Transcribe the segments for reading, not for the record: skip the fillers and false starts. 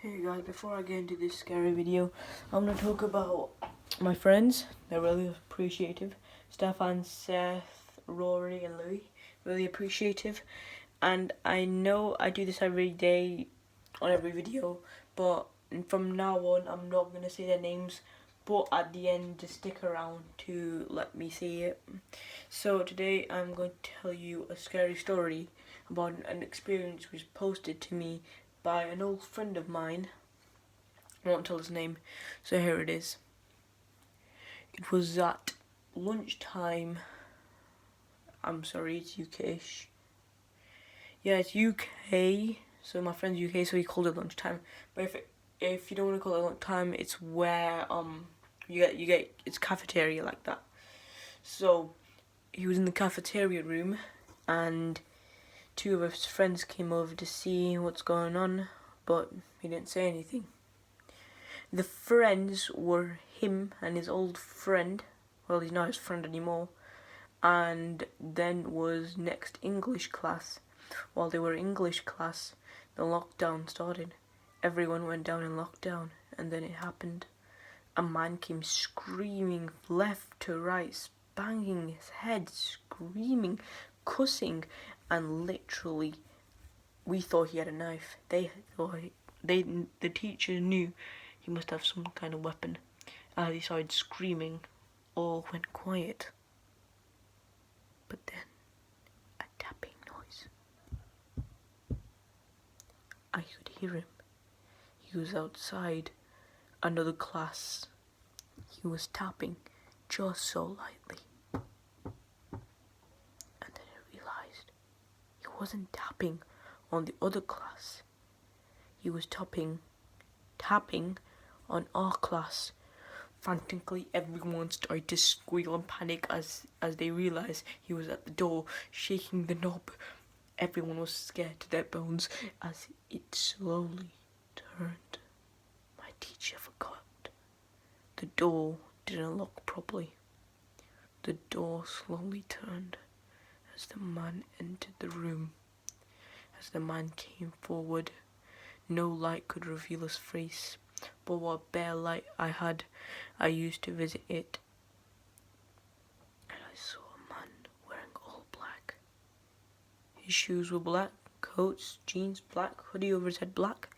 Hey guys, before I get into this scary video, I'm going to talk about my friends. They're really appreciative. Stefan, Seth, Rory and Louis. Really appreciative. And I know I do this every day on every video, but from now on I'm not going to say their names, but at the end just stick around to let me say it. So today I'm going to tell you a scary story about an experience which was posted to me by an old friend of mine. I won't tell his name, so here it is. It was at lunchtime. I'm sorry, it's UK-ish. Yeah, it's UK. So my friend's UK, so he called it lunchtime. But if you don't want to call it lunchtime, it's where you get it's cafeteria like that. So he was in the cafeteria room, and two of his friends came over to see what's going on, but he didn't say anything. The friends were him and his old friend. Well, he's not his friend anymore. And then was next English class. While they were English class, the lockdown started. Everyone went down in lockdown, and then it happened. A man came screaming left to right, banging his head, screaming, cussing, and literally, we thought he had a knife. The teacher knew he must have some kind of weapon. As he started screaming, all went quiet. But then, a tapping noise. I could hear him. He was outside another class. He was tapping just so lightly. And then I realized he wasn't tapping on the other class. He was tapping on our class. Frantically, everyone started to squeal and panic as they realized he was at the door, shaking the knob. Everyone was scared to their bones as it slowly turned. My teacher forgot. The door didn't lock properly. The door slowly turned as the man entered the room. As the man came forward, no light could reveal his face, but what bare light I had, I used to visit it. And I saw a man wearing all black. His shoes were black, coats, jeans black, hoodie over his head black,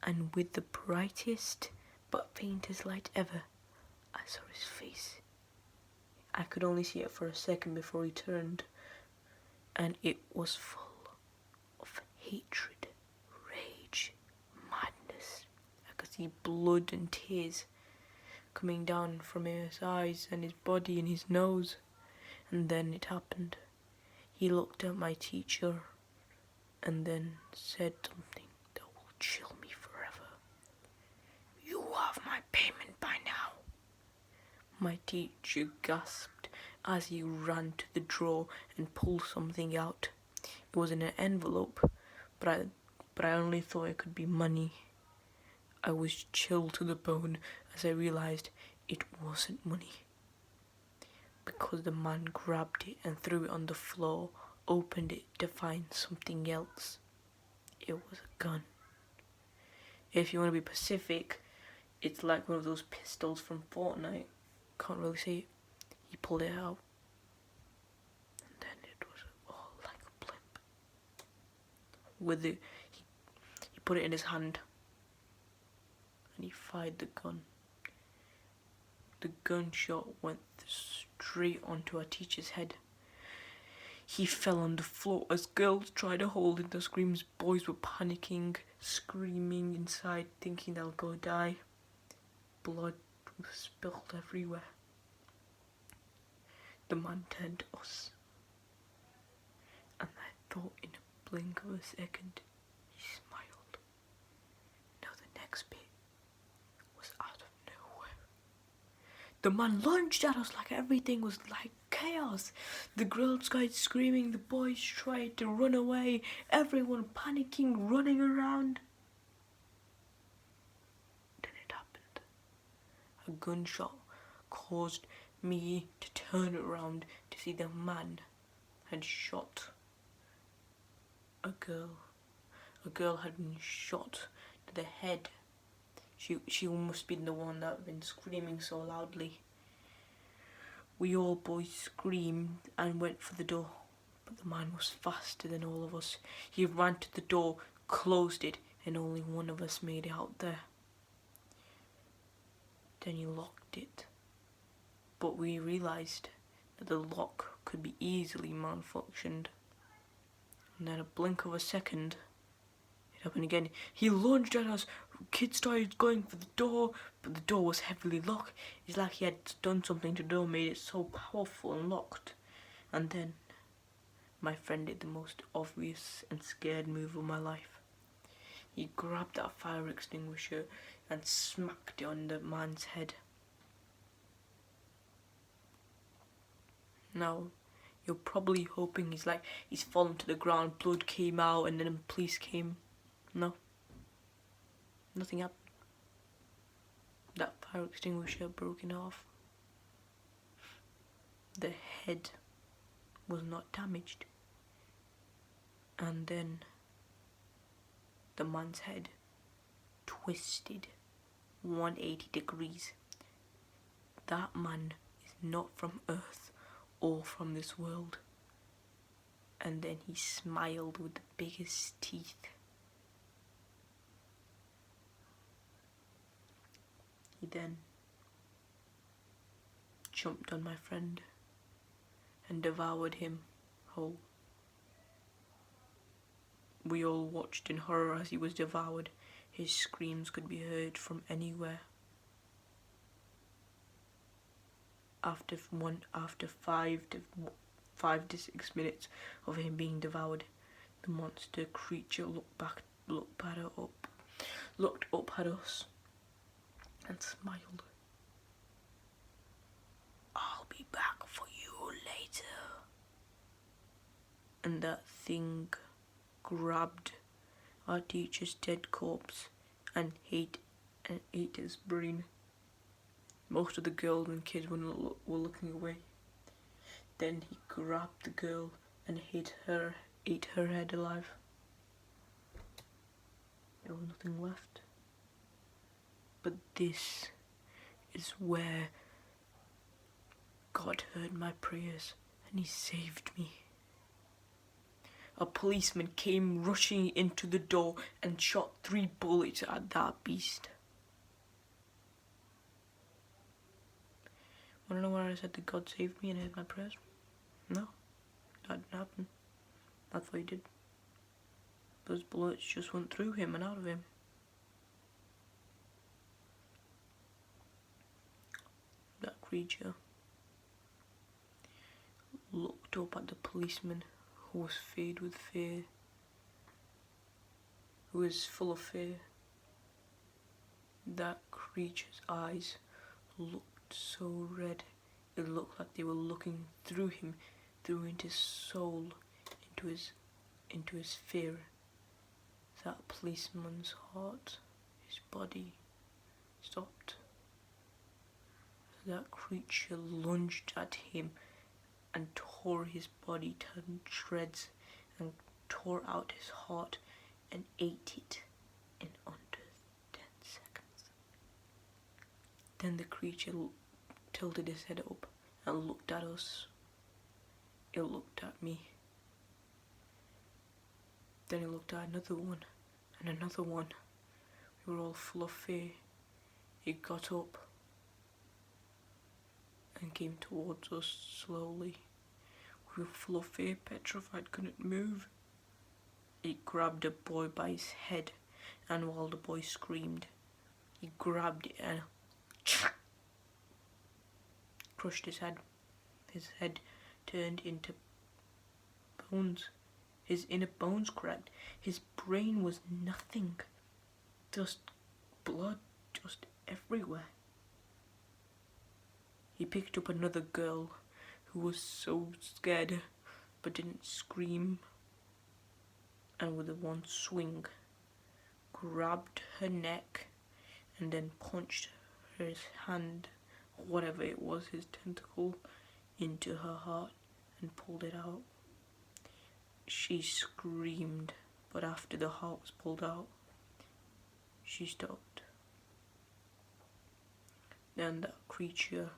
and with the brightest but faintest light ever, I saw his face. I could only see it for a second before he turned, and it was full of hatred, rage, madness. I could see blood and tears coming down from his eyes and his body and his nose. And then it happened. He looked at my teacher and then said something that will chill me forever. "You have my payment by now." My teacher gasped as he ran to the drawer and pulled something out. It was in an envelope, but I only thought it could be money. I was chilled to the bone as I realized it wasn't money, because the man grabbed it and threw it on the floor, opened it to find something else. It was a gun. If you want to be specific, it's like one of those pistols from Fortnite. Can't really see it. He pulled it out, and then it was all like a blimp. He put it in his hand, and he fired the gun. The gunshot went straight onto our teacher's head. He fell on the floor as girls tried to hold him. The screams, boys were panicking, screaming inside, thinking they'll go die. Blood was spilled everywhere. The man turned to us, and I thought in a blink of a second, he smiled. Now the next bit was out of nowhere. The man lunged at us like everything was like chaos. The girls started screaming, the boys tried to run away, everyone panicking, running around. Then it happened. A gunshot caused me to turn around to see the man had shot a girl. A girl had been shot to the head. She must be the one that had been screaming so loudly. We all boys screamed and went for the door, but the man was faster than all of us. He ran to the door, closed it, and only one of us made it out there. Then he locked it, but we realised that the lock could be easily malfunctioned. And then a blink of a second, it happened again. He lunged at us. Kids started going for the door, but the door was heavily locked. It's like he had done something to the door, made it so powerful and locked. And then my friend did the most obvious and scared move of my life. He grabbed that fire extinguisher and smacked it on the man's head. Now, you're probably hoping he's fallen to the ground, blood came out, and then police came. No. Nothing happened. That fire extinguisher broke in half. The head was not damaged. And then the man's head twisted 180 degrees. That man is not from Earth or from this world. And then he smiled with the biggest teeth. He then jumped on my friend and devoured him whole. We all watched in horror as he was devoured. His screams could be heard from anywhere. After 5 to 6 minutes of him being devoured, the monster creature looked up at us and smiled. "I'll be back for you later." And that thing grabbed our teacher's dead corpse and ate his brain. Most of the girls and kids were looking away. Then he grabbed the girl and ate her head alive. There was nothing left. But this is where God heard my prayers and he saved me. A policeman came rushing into the door and shot 3 bullets at that beast. Wanna know where I said that God saved me and heard my prayers? No, that didn't happen. That's what he did. Those bullets just went through him and out of him. That creature looked up at the policeman, who was filled with fear, who was full of fear. That creature's eyes looked so red, it looked like they were looking through him, through into his soul, into his fear. That policeman's heart, his body, stopped. That creature lunged at him and tore his body to shreds and tore out his heart and ate it in under 10 seconds. Then the creature tilted his head up and looked at us. It looked at me. Then it looked at another one and another one. We were all full of fear. It got up and came towards us slowly. We were full of fear, petrified, couldn't move. It grabbed a boy by his head, and while the boy screamed, he grabbed it and crushed his head. His head turned into bones. His inner bones cracked. His brain was nothing. Just blood, just everywhere. He picked up another girl who was so scared but didn't scream, and with a one swing grabbed her neck and then punched his hand, or whatever it was, his tentacle, into her heart and pulled it out. She screamed, but after the heart was pulled out, she she stopped. Then that creature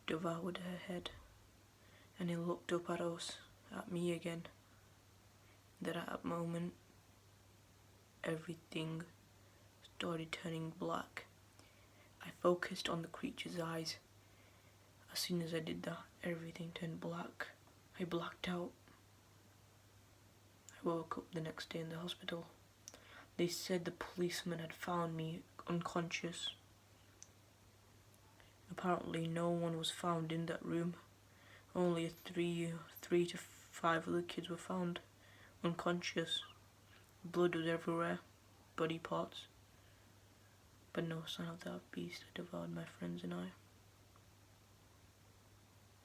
devoured her head, and he looked up at us, at me again. That at that moment, everything started turning black. I focused on the creature's eyes. As soon as I did that, everything turned black. I blacked out. I woke up the next day in the hospital. They said the policeman had found me unconscious. Apparently no one was found in that room. Only three to five other kids were found unconscious. Blood was everywhere, body parts, but no sign of that beast that devoured my friends and I.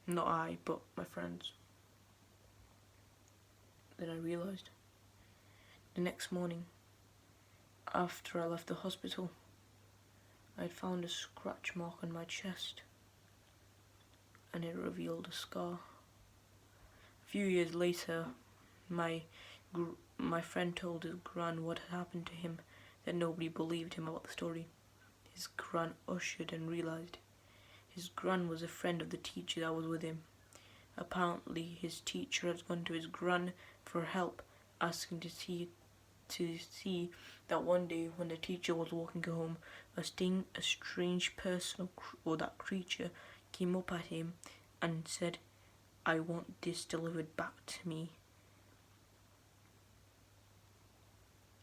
Not I, but my friends. Then I realised. The next morning, after I left the hospital, I had found a scratch mark on my chest, and it revealed a scar. A few years later, my friend told his gran what had happened to him, that nobody believed him about the story. His gran ushered and realised. His gran was a friend of the teacher that was with him. Apparently his teacher had gone to his gran for help, asking to see that one day when the teacher was walking home, a strange person or that creature came up at him and said, "I want this delivered back to me."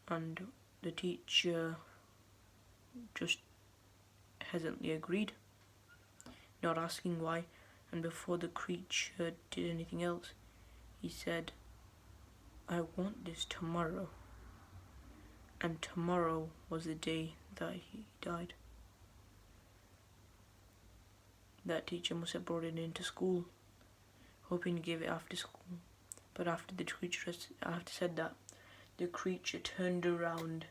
And the teacher just hesitantly agreed, not asking why, and before the creature did anything else, he said, "I want this tomorrow." And tomorrow was the day that he died. That teacher must have brought it into school, hoping to give it after school. But after the creature said that, the creature turned around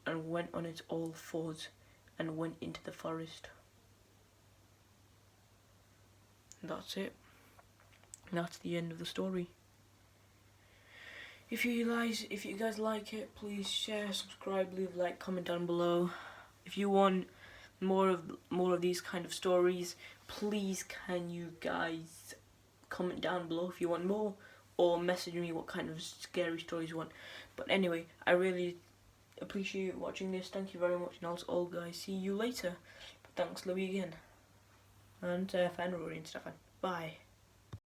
and went on its all fours and went into the forest. And that's it. That's the end of the story. If you guys like it, please share, subscribe, leave a like, comment down below. If you want more of these kind of stories, please can you guys comment down below if you want more, or message me what kind of scary stories you want. But anyway, I really appreciate watching this. Thank you very much, and I'll all guys see you later. But thanks Louis again, and Fan Rory and Stefan. Bye.